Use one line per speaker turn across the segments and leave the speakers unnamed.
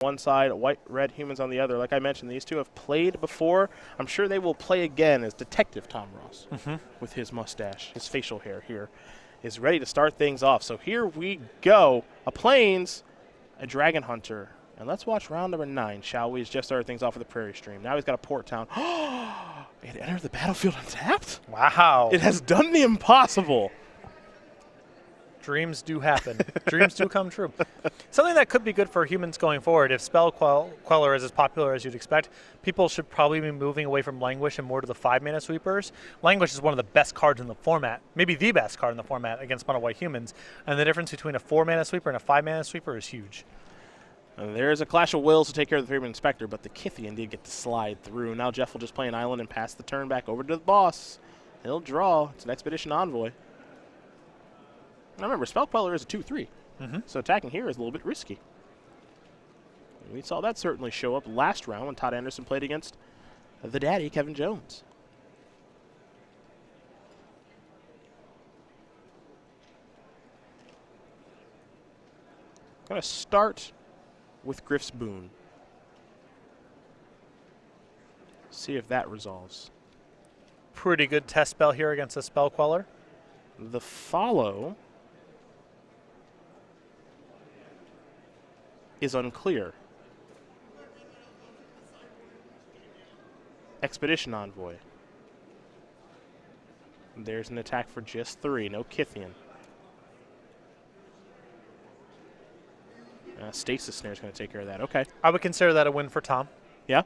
one side, white-red humans on the other. Like I mentioned, these two have played before. I'm sure they will play again as Detective Tom Ross with his mustache, his facial hair here, is ready to start things off. So here we go. A Plains, a Dragon Hunter. And let's watch round number 9, shall we? He's just started things off with a Prairie Stream. Now he's got a Port Town. It entered the battlefield untapped?
Wow.
It has done the impossible.
Dreams do happen. Dreams do come true. Something that could be good for humans going forward, if Spell Queller is as popular as you'd expect, people should probably be moving away from Languish and more to the 5-mana sweepers. Languish is one of the best cards in the format, maybe the best card in the format against mono white humans, and the difference between a 4-mana sweeper and a 5-mana sweeper is huge.
And there's a clash of wills to take care of the 3-man Inspector, but the Kithian did get to slide through. Now Jeff will just play an island and pass the turn back over to the boss. He'll draw. It's an Expedition Envoy. Now remember, Spell Queller is a 2-3, so attacking here is a little bit risky. And we saw that certainly show up last round when Todd Anderson played against the daddy, Kevin Jones. Going to start with Griff's Boon. See if that resolves.
Pretty good test spell here against a Spell Queller.
The follow is unclear. Expedition Envoy. There's an attack for just 3, no Kithian. Stasis Snare is going to take care of that. Okay.
I would consider that a win for Tom.
Yeah.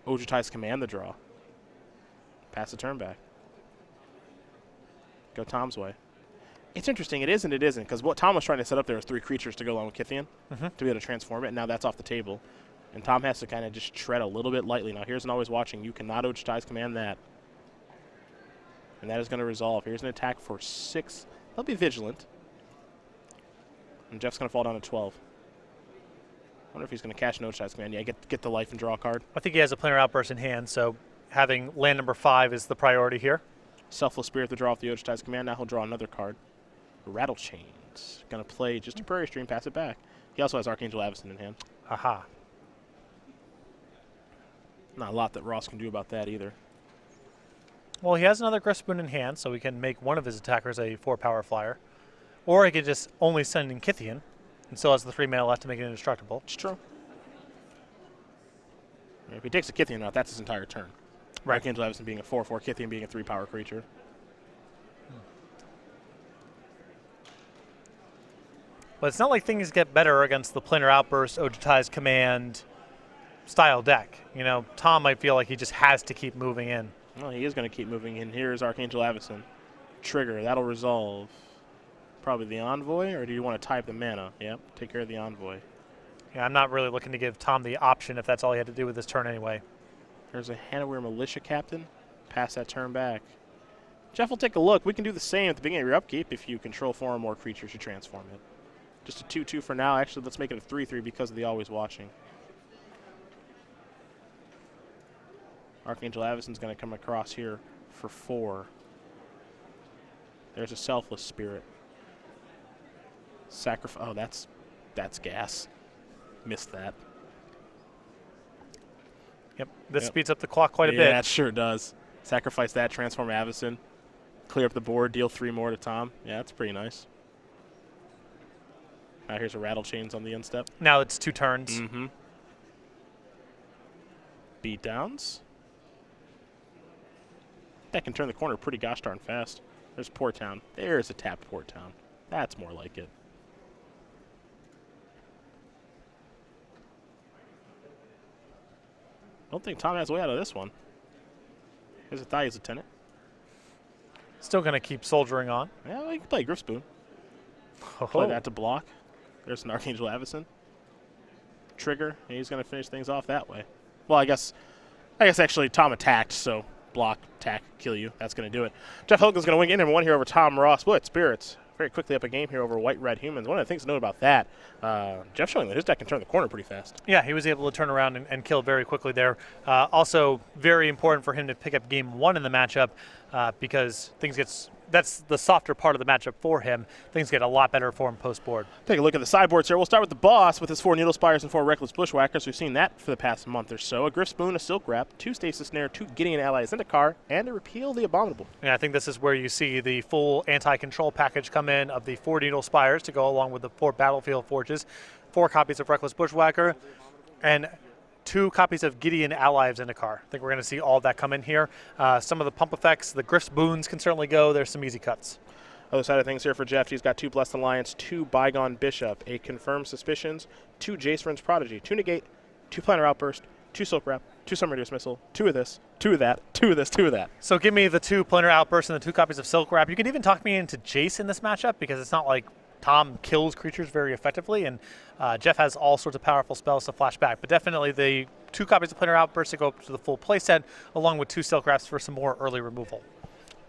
Ojutai's Command the draw. Pass the turn back. Go Tom's way. It's interesting. It is and it isn't, because what Tom was trying to set up there was 3 creatures to go along with Kithian to be able to transform it, and now that's off the table. And Tom has to kind of just tread a little bit lightly. Now here's an Always Watching. You cannot Ojutai's Command that. And that is going to resolve. Here's an attack for 6. They'll be vigilant. And Jeff's going to fall down to 12. I wonder if he's going to cash an Ojutai's Command. Yeah, get the life and draw a card.
I think he has a Planar Outburst in hand, so having land number 5 is the priority here.
Selfless Spirit to draw off the Ojutai's Command. Now he'll draw another card. Rattle Chains. Going to play just a Prairie Stream, pass it back. He also has Archangel Avacyn in hand.
Aha.
Not a lot that Ross can do about that either.
Well, he has another Griff's Boon in hand, so he can make one of his attackers a 4-power flyer. Or he could just only send in Kithian, and still has the 3 mana left to make it indestructible.
It's true. If he takes a Kithian out, that's his entire turn.
Right.
Archangel Avacyn being a 4-4, Kithian being a 3-power creature.
But it's not like things get better against the Planar Outburst, Ojutai's Command style deck. You know, Tom might feel like he just has to keep moving in.
Well, he is going to keep moving in. Here's Archangel Avacyn. Trigger. That'll resolve. Probably the Envoy, or do you want to type the mana? Yep, take care of the Envoy.
Yeah, I'm not really looking to give Tom the option if that's all he had to do with this turn anyway.
There's a Hanawir Militia Captain. Pass that turn back. Jeff will take a look. We can do the same at the beginning of your upkeep if you control 4 or more creatures, you transform it. Just a 2-2 for now. Actually, let's make it a 3-3 because of the Always Watching. Archangel Avacyn's going to come across here for 4. There's a Selfless Spirit. Sacrifice. Oh, that's gas. Missed that.
Yep, this speeds up the clock quite a bit.
Yeah, that sure does. Sacrifice that, transform Avacyn, clear up the board, deal 3 more to Tom. Yeah, that's pretty nice. Now here's a Rattle Chains on the end step.
Now it's 2 turns.
Beatdowns. That can turn the corner pretty gosh darn fast. There's Port Town. There's a tapped Port Town. That's more like it. Don't think Tom has a way out of this one. Here's a Thayu's a Tenant.
Still going to keep soldiering on.
Yeah, well, you can play Griff's Boon. Play that to block. There's an Archangel Avacyn. Trigger. And he's going to finish things off that way. Well, I guess actually Tom attacked, so block, attack, kill you. That's going to do it. Jeff Hoogland's going to win game number 1 here over Tom Ross. Split Spirits. Very quickly up a game here over white-red humans. One of the things to note about that, Jeff showing that his deck can turn the corner pretty fast.
Yeah, he was able to turn around and kill very quickly there. Also, very important for him to pick up game 1 in the matchup because things gets that's the softer part of the matchup for him. Things get a lot better for him post-board.
Take a look at the sideboards here. We'll start with the boss with his 4 Needle Spires and 4 Reckless Bushwhackers. We've seen that for the past month or so. A Griff Spoon, a Silk Wrap, 2 Stasis Snare, 2 Gideon Allies Zendikar, and a Repeal the Abominable.
And I think this is where you see the full anti-control package come in of the 4 Needle Spires to go along with the 4 Battlefield Forges, 4 copies of Reckless Bushwhacker, and 2 copies of Gideon Ally of Zendikar. I think we're going to see all of that come in here. Some of the pump effects, the Griff's Boons can certainly go. There's some easy cuts.
Other side of things here for Jeff, he's got 2 Blessed Alliance, 2 Bygone Bishop, a Confirmed Suspicions, 2 Jace Vryn's Prodigy, 2 Negate, 2 Planar Outburst, 2 Silk Wrap, 2 Summary Dismissal, 2 of this, 2 of that, 2 of this, 2 of that.
So give me the 2 Planar Outbursts and the 2 copies of Silk Wrap. You can even talk me into Jace in this matchup because it's not like Tom kills creatures very effectively, and Jeff has all sorts of powerful spells to flash back. But definitely the 2 copies of Planar Outbursts to go up to the full playset, along with 2 Silk Wraps for some more early removal.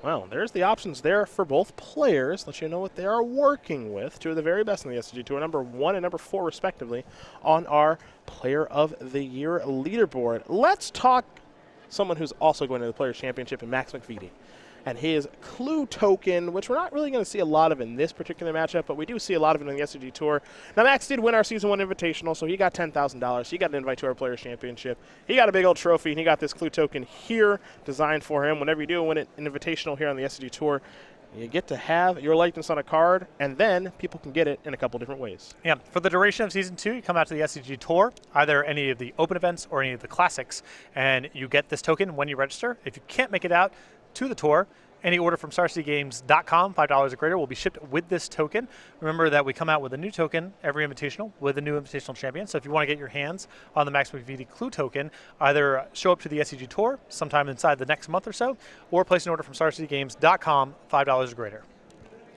Well, there's the options there for both players. Let you know what they are working with. 2 of the very best in the SCG Tour, number 1 and number 4, respectively, on our Player of the Year leaderboard. Let's talk someone who's also going to the Players' Championship in Max McVitie and his Clue token, which we're not really going to see a lot of in this particular matchup, but we do see a lot of it in the SCG Tour. Now, Max did win our Season 1 Invitational, so he got $10,000. He got an invite to our Players' Championship. He got a big old trophy, and he got this Clue token here designed for him. Whenever you do win an Invitational here on the SCG Tour, you get to have your likeness on a card, and then people can get it in a couple different ways.
Yeah, for the duration of Season 2, you come out to the SCG Tour, either any of the open events or any of the classics, and you get this token when you register. If you can't make it out to the tour, any order from StarCityGames.com, $5 or greater, will be shipped with this token. Remember that we come out with a new token every Invitational with a new Invitational champion. So if you want to get your hands on the Max McVitie Clue token, either show up to the SCG Tour sometime inside the next month or so, or place an order from StarCityGames.com, $5 or greater.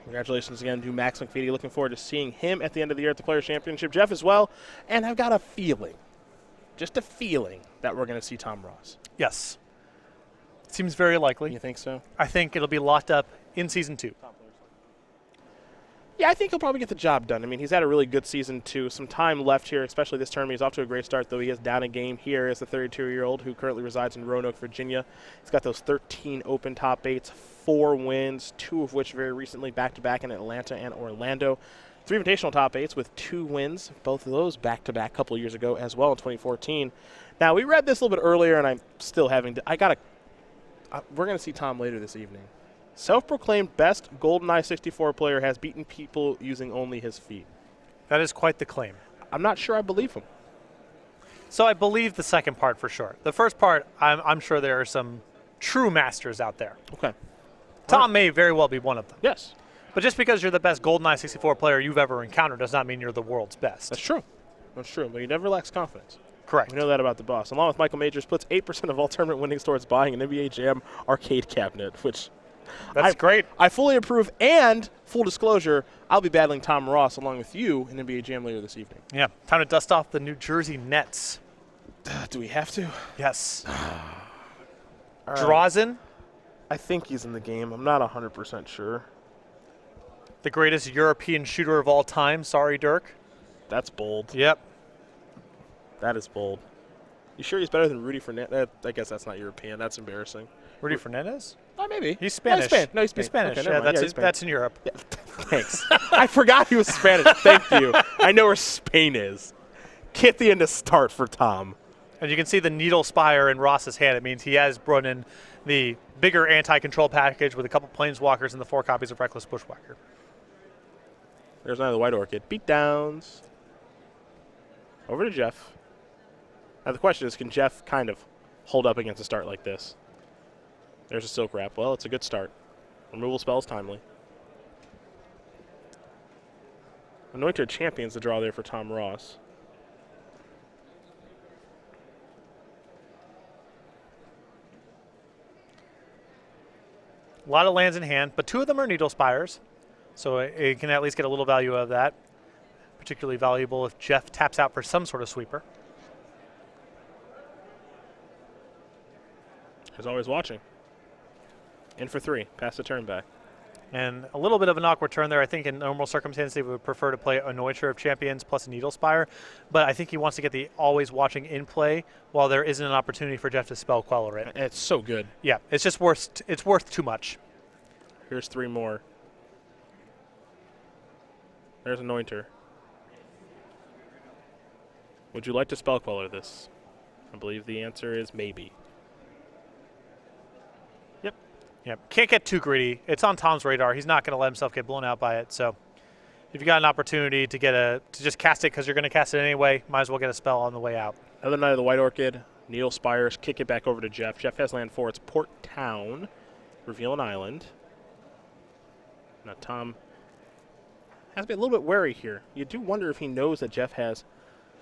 Congratulations again to Max McVitie. Looking forward to seeing him at the end of the year at the Players' Championship. Jeff as well. And I've got a feeling, just a feeling, that we're going to see Tom Ross.
Yes. Seems very likely.
You think so?
I think it'll be locked up in Season 2.
Yeah, I think he'll probably get the job done. I mean, he's had a really good Season 2. Some time left here, especially this tournament. He's off to a great start, though. He is down a game here as the 32-year-old who currently resides in Roanoke, Virginia. He's got those 13 open top 8s, 4 wins, 2 of which very recently back-to-back in Atlanta and Orlando. 3 invitational top 8s with 2 wins, both of those back-to-back a couple years ago as well in 2014. Now, we read this a little bit earlier, and I'm still having to – we're going to see Tom later this evening. Self-proclaimed best GoldenEye 64 player has beaten people using only his feet.
That is quite the claim.
I'm not sure I believe him.
So I believe the second part for sure. The first part, I'm sure there are some true masters out there.
Okay.
Tom may very well be one of them.
Yes.
But just because you're the best GoldenEye 64 player you've ever encountered does not mean you're the world's best.
That's true. That's true, but he never lacks confidence.
Correct.
We know that about the boss. Along with Michael Majors, puts 8% of all tournament winnings towards buying an NBA Jam arcade cabinet, which
that's great.
I fully approve. And full disclosure, I'll be battling Tom Ross along with you in NBA Jam later this evening.
Yeah. Time to dust off the New Jersey Nets.
Do we have to?
Yes.
Right.
Drazen.
I think he's in the game. I'm not 100% sure.
The greatest European shooter of all time. Sorry, Dirk.
That's bold.
Yep.
That is bold. You sure he's better than Rudy Fernandez? I guess that's not European. That's embarrassing.
Rudy Fernandez?
Oh, maybe.
He's Spanish.
No, he's Spanish.
Okay,
Yeah,
that's in Europe.
Yeah. Thanks. I forgot he was Spanish. Thank you. I know where Spain is. Get the end to start for Tom.
And you can see the Needle Spire in Ross's hand. It means he has brought in the bigger anti-control package with a couple Planeswalkers and the 4 copies of Reckless Bushwhacker.
There's another White Orchid. Beatdowns. Over to Jeff. Now the question is, can Jeff kind of hold up against a start like this? There's a Silk Wrap. Well, it's a good start. Removal spells timely. Anointed Champion's the draw there for Tom Ross.
A lot of lands in hand, but 2 of them are Needle Spires, so it can at least get a little value out of that. Particularly valuable if Jeff taps out for some sort of sweeper.
As always, watching. In for 3. Pass the turn back.
And a little bit of an awkward turn there. I think in normal circumstances they would prefer to play Anointer of Champions plus a Needle Spire, but I think he wants to get the always watching in play while there isn't an opportunity for Jeff to spell Queller it.
It's so good.
Yeah, it's just worth too much.
Here's 3 more. There's Anointer. Would you like to Spell Queller this? I believe the answer is maybe.
Yep. Can't get too greedy. It's on Tom's radar. He's not going to let himself get blown out by it. So if you got an opportunity to just cast it because you're going to cast it anyway, might as well get a spell on the way out.
Other Knight of the White Orchid, Needle Spires, kick it back over to Jeff. Jeff has land 4. It's Port Town. Reveal an island. Now Tom has to be a little bit wary here. You do wonder if he knows that Jeff has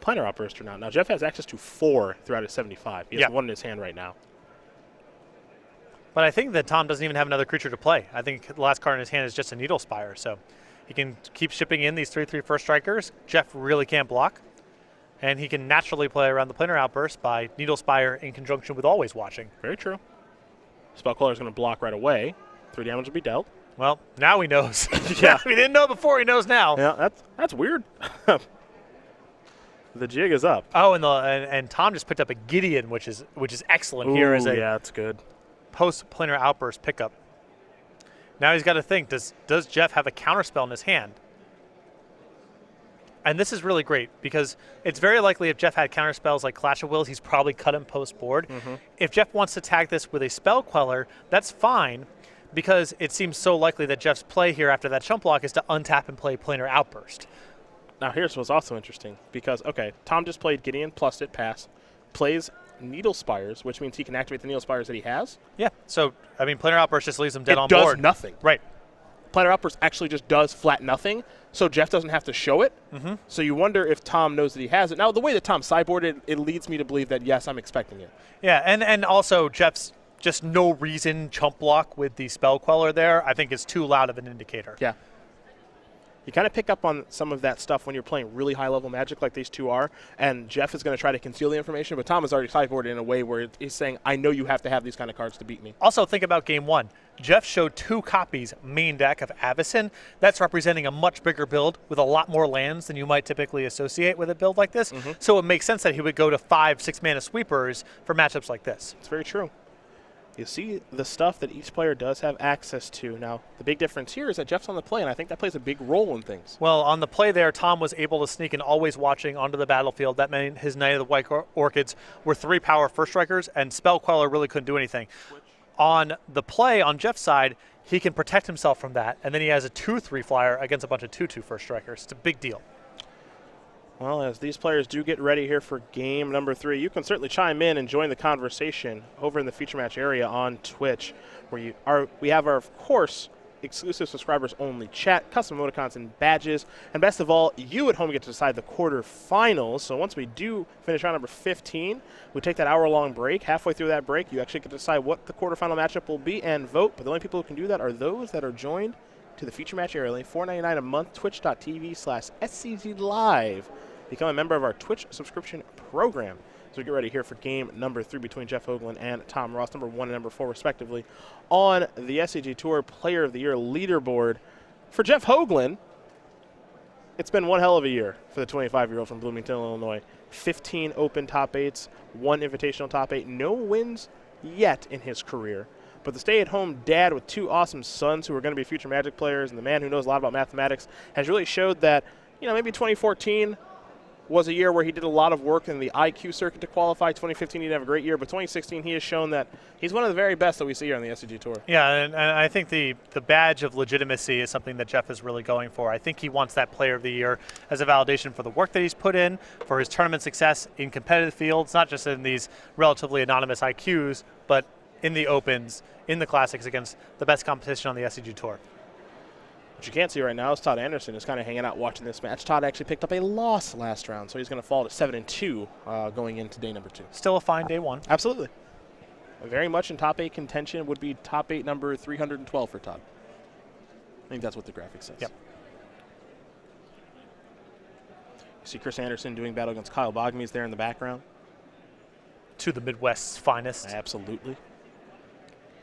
Planar Outburst or not. Now Jeff has access to 4 throughout his 75. He has 1 in his hand right now.
But I think that Tom doesn't even have another creature to play. I think the last card in his hand is just a Needle Spire. So he can keep shipping in these 3/3 first strikers. Jeff really can't block. And he can naturally play around the Planar Outburst by Needle Spire in conjunction with Always Watching.
Very true. Spellcaller is going to block right away. 3 damage will be dealt.
Well, now he knows.
Yeah.
He didn't know before. He knows now.
Yeah, that's weird. The jig is up.
Oh, and Tom just picked up a Gideon, which is excellent. Here as a
that's good.
post-Planar Outburst pickup. Now he's got to think, does Jeff have a counterspell in his hand? And this is really great because it's very likely if Jeff had counterspells like Clash of Wills, he's probably cut him post-board. If Jeff wants to tag this with a Spell Queller, that's fine because it seems so likely that Jeff's play here after that chump block is to untap and play Planar Outburst.
Now here's what's also interesting because, okay, Tom just played Gideon, plus it, pass, plays Needle Spires, which means he can activate the Needle Spires that he has.
Yeah, so, I mean, Planar Outburst just leaves him dead on
board.
board.
It does nothing.
Right.
Planar Outburst actually just does flat nothing, so Jeff doesn't have to show it. So you wonder if Tom knows that he has it. Now, the way that Tom sideboarded, it leads me to believe that, yes, I'm expecting it.
Yeah, and also Jeff's just no reason chump block with the Spell Queller there, I think is too loud of an indicator.
Yeah. You kind of pick up on some of that stuff when you're playing really high-level Magic like these two are, and Jeff is going to try to conceal the information, but Tom has already sideboarded in a way where he's saying, I know you have to have these kind of cards to beat me.
Also, think about Game 1. Jeff showed 2 copies main deck of Avacyn. That's representing a much bigger build with a lot more lands than you might typically associate with a build like this. So it makes sense that he would go to 5-6 mana sweepers for matchups like this.
It's very true. You see the stuff that each player does have access to. Now, the big difference here is that Jeff's on the play, and I think that plays a big role in things.
Well, on the play there, Tom was able to sneak an Always Watching onto the battlefield. That meant his Knight of the White Orchids were 3 power first strikers, and Spell Queller really couldn't do anything. On the play, on Jeff's side, he can protect himself from that, and then he has a 2/3 flyer against a bunch of 2/2 first strikers. It's a big deal.
Well, as these players do get ready here for game number 3, you can certainly chime in and join the conversation over in the feature match area on Twitch, where we have our, of course, exclusive subscribers only chat, custom emoticons and badges, and best of all, you at home get to decide the quarterfinals. So once we do finish round number 15, we take that hour-long break. Halfway through that break, you actually get to decide what the quarterfinal matchup will be and vote. But the only people who can do that are those that are joined to the feature match area, $4.99 a month, twitch.tv/SCG Live. Become a member of our Twitch subscription program. So we get ready here for game number 3 between Jeff Hoogland and Tom Ross, number 1 and number 4 respectively, on the SCG Tour Player of the Year leaderboard. For Jeff Hoogland, it's been one hell of a year for the 25-year-old from Bloomington, Illinois. 15 open top 8s, 1 invitational top 8, no wins yet in his career. But the stay-at-home dad with 2 awesome sons who are going to be future Magic players, and the man who knows a lot about mathematics, has really showed that, maybe 2014 was a year where he did a lot of work in the IQ circuit to qualify. 2015, he didn't have a great year, but 2016, he has shown that he's one of the very best that we see here on the SCG Tour.
Yeah, and I think the badge of legitimacy is something that Jeff is really going for. I think he wants that Player of the Year as a validation for the work that he's put in, for his tournament success in competitive fields, not just in these relatively anonymous IQs, but in the Opens, in the Classics against the best competition on the SCG Tour.
What you can't see right now is Todd Anderson is kind of hanging out watching this match. Todd actually picked up a loss last round, so he's going to fall to 7-2 going into day number 2.
Still a fine day 1.
Absolutely. Very much in top 8 contention, would be top 8 number 312 for Todd. I think that's what the graphic says.
Yep.
You see Chris Anderson doing battle against Kyle Bogmees there in the background.
To the Midwest's finest.
Absolutely.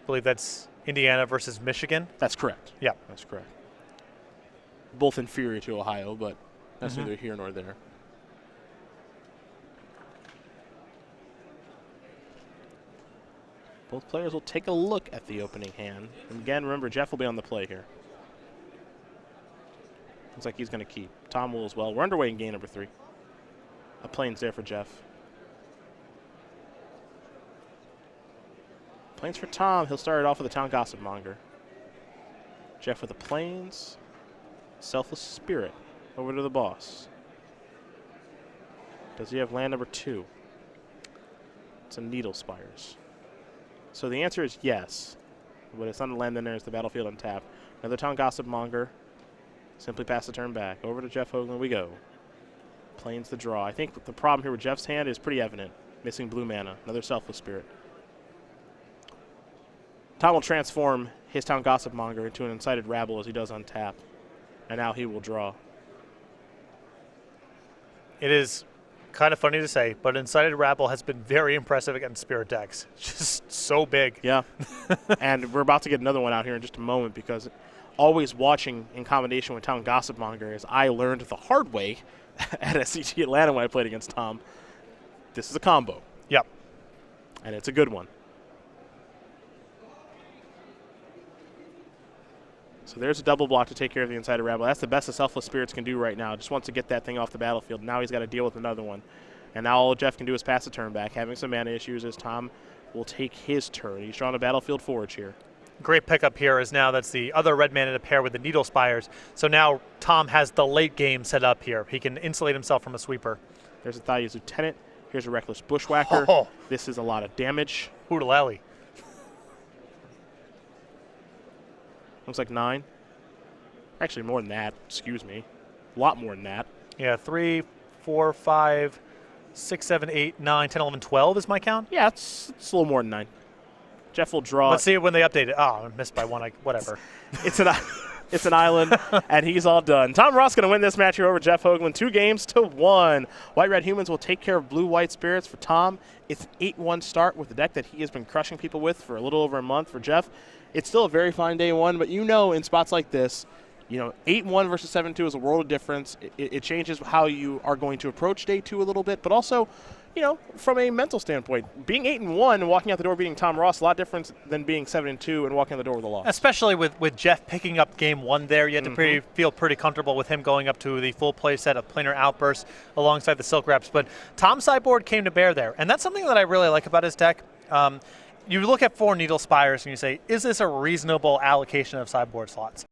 I believe that's Indiana versus Michigan.
That's correct.
Yeah.
That's correct. Both inferior to Ohio, but that's neither here nor there. Both players will take a look at the opening hand. And again, remember, Jeff will be on the play here. Looks like he's going to keep. Tom will as well. We're underway in game number 3. A plains there for Jeff. Plains for Tom. He'll start it off with a Town Gossip Monger. Jeff with the plains. Selfless Spirit over to the boss. Does he have land number 2? It's a Needle Spires. So the answer is yes, but it's not a land in there. It's the battlefield untapped. Another Town Gossip Monger. Simply pass the turn back. Over to Jeff Hoogland we go. Plains the draw. I think the problem here with Jeff's hand is pretty evident. Missing blue mana. Another Selfless Spirit. Tom will transform his Town Gossip Monger into an Incited Rabble as he does untap. And now he will draw.
It is kind of funny to say, but Incited Rabble has been very impressive against Spirit decks. Just so big.
Yeah. And we're about to get another one out here in just a moment because always watching in combination with Town Gossip Monger, as I learned the hard way at SCG Atlanta when I played against Tom, this is a combo.
Yep.
And it's a good one. So there's a double block to take care of the Incited Rabble. That's the best the Selfless Spirits can do right now. Just wants to get that thing off the battlefield. Now he's got to deal with another one. And now all Jeff can do is pass the turn back, having some mana issues as Tom will take his turn. He's drawing a Battlefield Forge here.
Great pickup here is now that's the other red mana to pair with the Needle Spires. So now Tom has the late game set up here. He can insulate himself from a sweeper.
There's a Thalia's Lieutenant. Here's a Reckless Bushwhacker.
Oh.
This is a lot of damage.
Hoodalally.
Looks like 9. Actually, more than that. Excuse me. A lot more than that.
Yeah, 3, 4, 5, 6, 7, 8, 9, 10, 11, 12 is my count.
Yeah, it's a little more than 9. Jeff will draw.
Let's see when they update it. Oh, I missed by 1. Whatever.
It's an island, and he's all done. Tom Ross going to win this match here over Jeff Hoogland, 2-1. White-Red Humans will take care of Blue-White Spirits for Tom. It's 8-1 start with the deck that he has been crushing people with for a little over a month for Jeff. It's still a very fine day 1, but in spots like this, 8-1 versus 7-2 is a world of difference. It changes how you are going to approach day 2 a little bit, but also, from a mental standpoint, being 8-1 and walking out the door beating Tom Ross, a lot different than being 7-2 and walking out the door with a loss. Especially
with Jeff picking up game 1 there, you had to feel pretty comfortable with him going up to the full play set of Planar Outbursts alongside the Silk Reps. But Tom's sideboard came to bear there, and that's something that I really like about his deck. You look at 4 Needle Spires and you say, is this a reasonable allocation of sideboard slots?